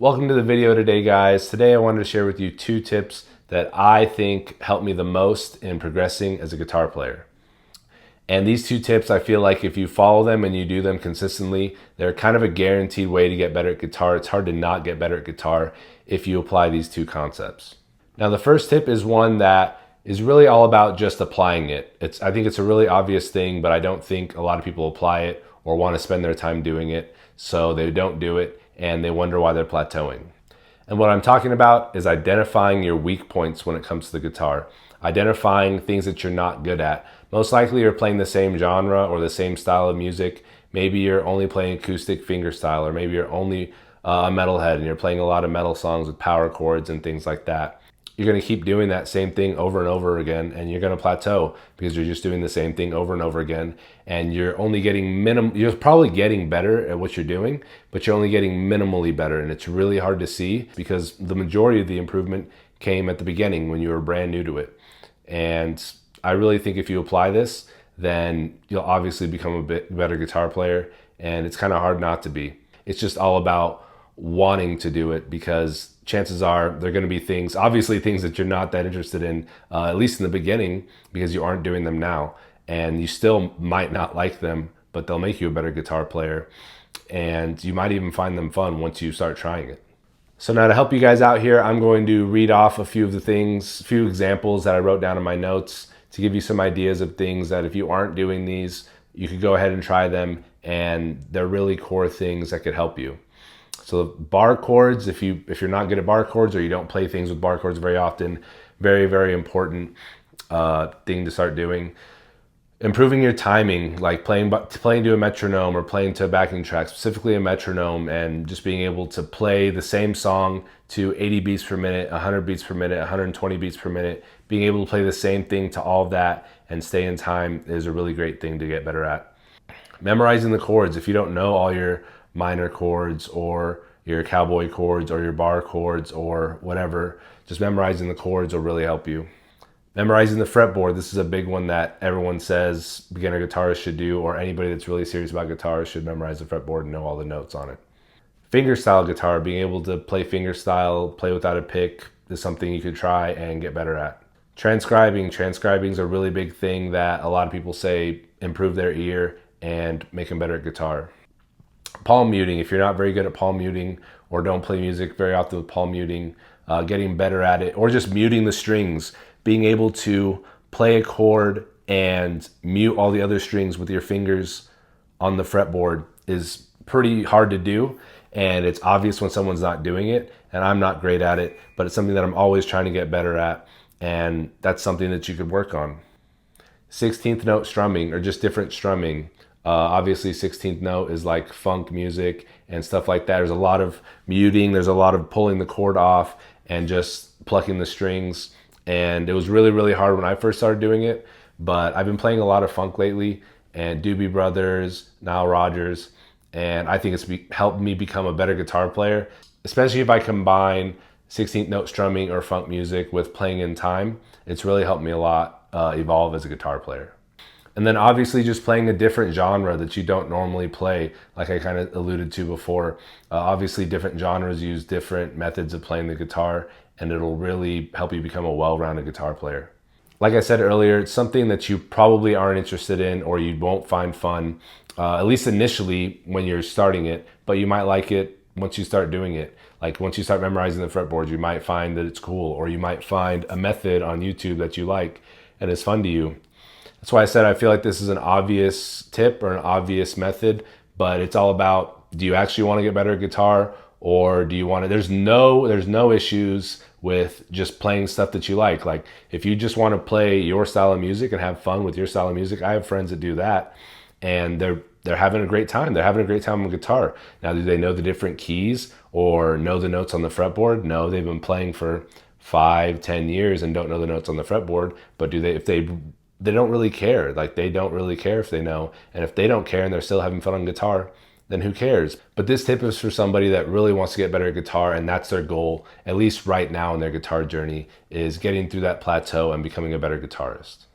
Welcome to the video today, guys. Today I wanted to share with you 2 tips that I think help me the most in progressing as a guitar player. And these 2 tips, I feel like if you follow them and you do them consistently, they're kind of a guaranteed way to get better at guitar. It's hard to not get better at guitar if you apply these 2 concepts. Now, the first tip is one that is really all about just applying it. I think it's a really obvious thing, but I don't think a lot of people apply it or want to spend their time doing it, so they don't do it and they wonder why they're plateauing. And what I'm talking about is identifying your weak points when it comes to the guitar. Identifying things that you're not good at. Most likely you're playing the same genre or the same style of music. Maybe you're only playing acoustic fingerstyle, or maybe you're only a metalhead and you're playing a lot of metal songs with power chords and things like that. You're going to keep doing that same thing over and over again, and you're going to plateau because you're just doing the same thing over and over again, and you're only getting you're probably getting better at what you're doing, but you're only getting minimally better, and it's really hard to see because the majority of the improvement came at the beginning when you were brand new to it. And I really think if you apply this, then you'll obviously become a bit better guitar player, and it's kind of hard not to be. It's just all about wanting to do it, because chances are they're going to be things that you're not that interested in, at least in the beginning, because you aren't doing them now, and you still might not like them, but they'll make you a better guitar player, and you might even find them fun once you start trying it. So now, to help you guys out here, I'm going to read off a few examples that I wrote down in my notes to give you some ideas of things that if you aren't doing these, you could go ahead and try them, and they're really core things that could help you. So bar chords, if you're not good at bar chords or you don't play things with bar chords very often, very, very important thing to start doing. Improving your timing, like playing to a metronome or playing to a backing track, specifically a metronome, and just being able to play the same song to 80 beats per minute, 100 beats per minute, 120 beats per minute. Being able to play the same thing to all of that and stay in time is a really great thing to get better at. Memorizing the chords. If you don't know all your minor chords or your cowboy chords or your bar chords or whatever, just memorizing the chords will really help you. Memorizing the fretboard. This is a big one that everyone says beginner guitarists should do, or anybody that's really serious about guitar should memorize the fretboard and know all the notes on it. Fingerstyle guitar, being able to play fingerstyle, play without a pick, is something you could try and get better at. Transcribing is a really big thing that a lot of people say improve their ear and make them better at guitar. Palm muting. If you're not very good at palm muting or don't play music very often with palm muting, getting better at it, or just muting the strings, being able to play a chord and mute all the other strings with your fingers on the fretboard is pretty hard to do, and it's obvious when someone's not doing it, and I'm not great at it, but it's something that I'm always trying to get better at, and that's something that you could work on. 16th note strumming, or just different strumming. Obviously 16th note is like funk music and stuff like that. There's a lot of muting, there's a lot of pulling the chord off and just plucking the strings. And it was really, really hard when I first started doing it, but I've been playing a lot of funk lately, and Doobie Brothers, Nile Rodgers, and I think it's helped me become a better guitar player, especially if I combine 16th note strumming or funk music with playing in time. It's really helped me a lot evolve as a guitar player. And then obviously just playing a different genre that you don't normally play, like I kind of alluded to before. Obviously different genres use different methods of playing the guitar, and it'll really help you become a well-rounded guitar player. Like I said earlier, it's something that you probably aren't interested in or you won't find fun, at least initially when you're starting it, but you might like it once you start doing it. Like once you start memorizing the fretboards, you might find that it's cool, or you might find a method on YouTube that you like and it's fun to you. That's why I said I feel like this is an obvious tip or an obvious method, but it's all about, do you actually want to get better at guitar, or do you want to, there's no issues with just playing stuff that you like. Like if you just want to play your style of music and have fun with your style of music, I have friends that do that, and they're having a great time. They're having a great time on guitar. Now, do they know the different keys or know the notes on the fretboard? No, they've been playing for 5-10 years and don't know the notes on the fretboard, but they don't really care. Like they don't really care if they know. And if they don't care and they're still having fun on guitar, then who cares? But this tip is for somebody that really wants to get better at guitar, and that's their goal, at least right now in their guitar journey, is getting through that plateau and becoming a better guitarist.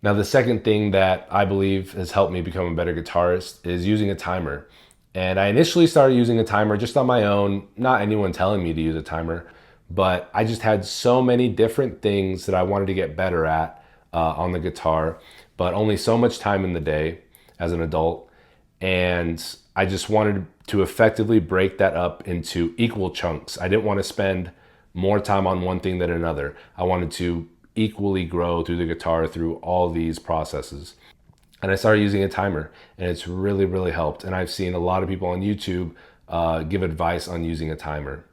Now, the second thing that I believe has helped me become a better guitarist is using a timer. And I initially started using a timer just on my own, not anyone telling me to use a timer, but I just had so many different things that I wanted to get better at on the guitar, but only so much time in the day as an adult. And I just wanted to effectively break that up into equal chunks. I didn't want to spend more time on one thing than another. I wanted to equally grow through the guitar through all these processes. And I started using a timer, and it's really, really helped. And I've seen a lot of people on YouTube give advice on using a timer.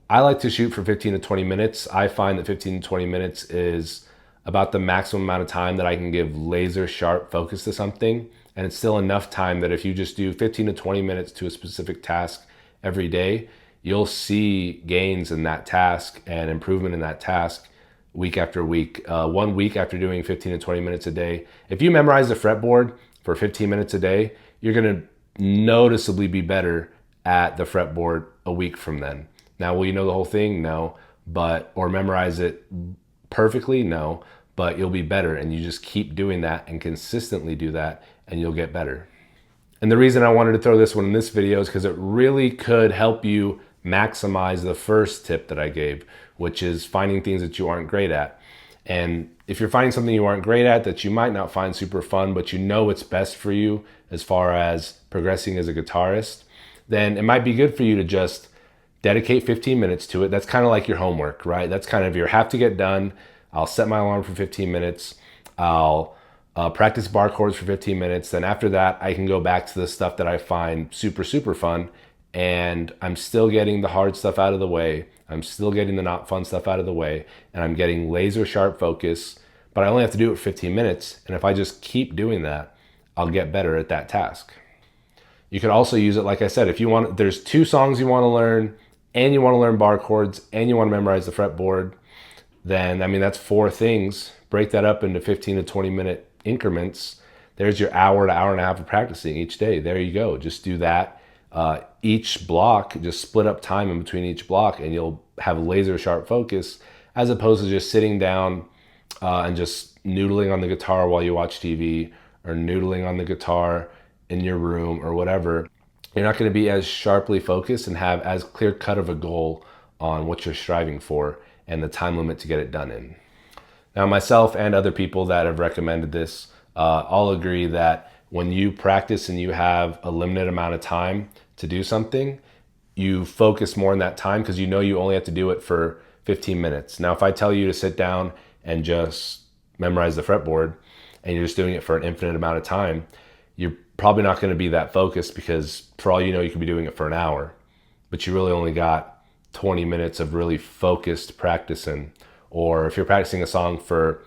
I like to shoot for 15 to 20 minutes. I find that 15 to 20 minutes is about the maximum amount of time that I can give laser sharp focus to something. And it's still enough time that if you just do 15 to 20 minutes to a specific task every day, you'll see gains in that task and improvement in that task week after week. 1 week after doing 15 to 20 minutes a day, if you memorize the fretboard for 15 minutes a day, you're going to noticeably be better at the fretboard a week from then. Now, will you know the whole thing? No. Or memorize it perfectly? No. But you'll be better, and you just keep doing that and consistently do that, and you'll get better. And the reason I wanted to throw this one in this video is because it really could help you maximize the first tip that I gave, which is finding things that you aren't great at. And if you're finding something you aren't great at that you might not find super fun, but you know it's best for you as far as progressing as a guitarist, then it might be good for you to just dedicate 15 minutes to it. That's kind of like your homework, right? That's kind of your have to get done. I'll set my alarm for 15 minutes. I'll practice bar chords for 15 minutes. Then after that, I can go back to the stuff that I find super, super fun. And I'm still getting the hard stuff out of the way. I'm still getting the not fun stuff out of the way. And I'm getting laser sharp focus. But I only have to do it for 15 minutes. And if I just keep doing that, I'll get better at that task. You could also use it, like I said, if you want, there's 2 songs you want to learn, and you want to learn bar chords, and you want to memorize the fretboard, then, I mean, that's 4 things. Break that up into 15 to 20 minute increments. There's your hour to hour and a half of practicing each day. There you go. Just do that. Each block, just split up time in between each block, and you'll have laser sharp focus, as opposed to just sitting down and just noodling on the guitar while you watch TV, or noodling on the guitar in your room or whatever. You're not going to be as sharply focused and have as clear cut of a goal on what you're striving for and the time limit to get it done in. Now, myself and other people that have recommended this all agree that when you practice and you have a limited amount of time to do something, you focus more in that time because you know you only have to do it for 15 minutes. Now, if I tell you to sit down and just memorize the fretboard and you're just doing it for an infinite amount of time, you're probably not going to be that focused, because for all you know, you could be doing it for an hour, but you really only got 20 minutes of really focused practicing. Or if you're practicing a song for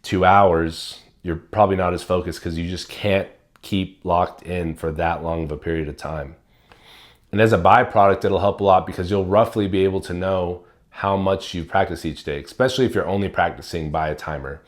2 hours, you're probably not as focused because you just can't keep locked in for that long of a period of time. And as a byproduct, it'll help a lot because you'll roughly be able to know how much you practice each day, especially if you're only practicing by a timer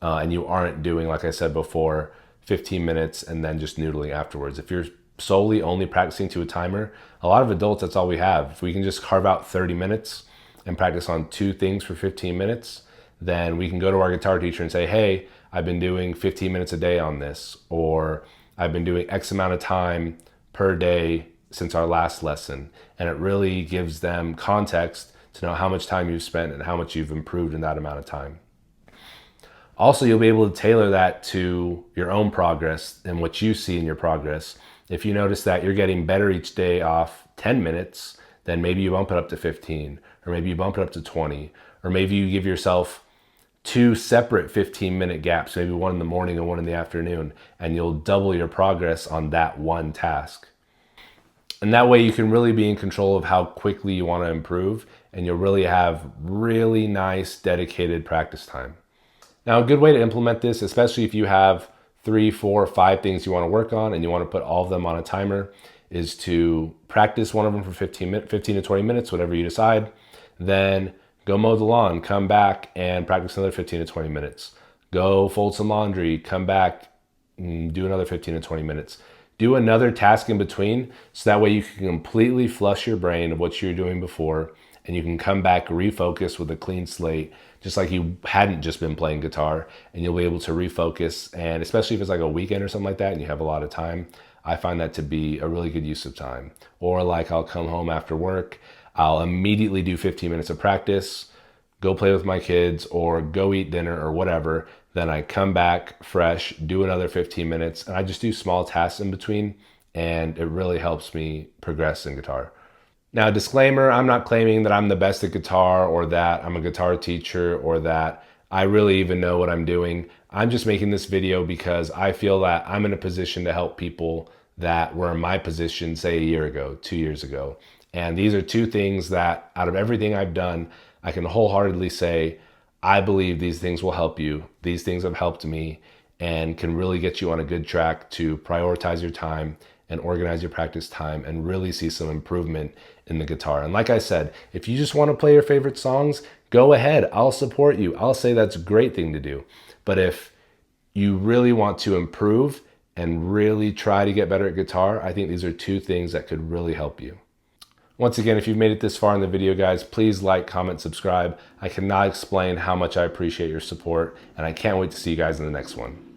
and you aren't doing, like I said before, 15 minutes and then just noodling afterwards. If you're solely only practicing to a timer, a lot of adults, that's all we have. If we can just carve out 30 minutes and practice on 2 things for 15 minutes, then we can go to our guitar teacher and say, hey, I've been doing 15 minutes a day on this, or I've been doing X amount of time per day since our last lesson. And it really gives them context to know how much time you've spent and how much you've improved in that amount of time. Also, you'll be able to tailor that to your own progress and what you see in your progress. If you notice that you're getting better each day off 10 minutes, then maybe you bump it up to 15, or maybe you bump it up to 20, or maybe you give yourself 2 separate 15-minute gaps, maybe one in the morning and one in the afternoon, and you'll double your progress on that one task. And that way you can really be in control of how quickly you want to improve, and you'll really have really nice dedicated practice time. Now, a good way to implement this, especially if you have 3, 4, 5 things you want to work on and you want to put all of them on a timer, is to practice one of them for 15 to 20 minutes, whatever you decide. Then go mow the lawn, come back and practice another 15 to 20 minutes. Go fold some laundry, come back, do another 15 to 20 minutes. Do another task in between, so that way you can completely flush your brain of what you were doing before, and you can come back refocus with a clean slate, just like you hadn't just been playing guitar, and you'll be able to refocus. And especially if it's like a weekend or something like that and you have a lot of time, I find that to be a really good use of time. Or like I'll come home after work, I'll immediately do 15 minutes of practice, go play with my kids or go eat dinner or whatever. Then I come back fresh, do another 15 minutes, and I just do small tasks in between, and it really helps me progress in guitar. Now, disclaimer, I'm not claiming that I'm the best at guitar or that I'm a guitar teacher or that I really even know what I'm doing. I'm just making this video because I feel that I'm in a position to help people that were in my position, say, a year ago, 2 years ago. And these are two things that out of everything I've done, I can wholeheartedly say, I believe these things will help you. These things have helped me and can really get you on a good track to prioritize your time and organize your practice time and really see some improvement in the guitar. And like I said, if you just want to play your favorite songs, go ahead. I'll support you. I'll say that's a great thing to do. But if you really want to improve and really try to get better at guitar, I think these are two things that could really help you. Once again, if you've made it this far in the video, guys, please like, comment, subscribe. I cannot explain how much I appreciate your support, and I can't wait to see you guys in the next one.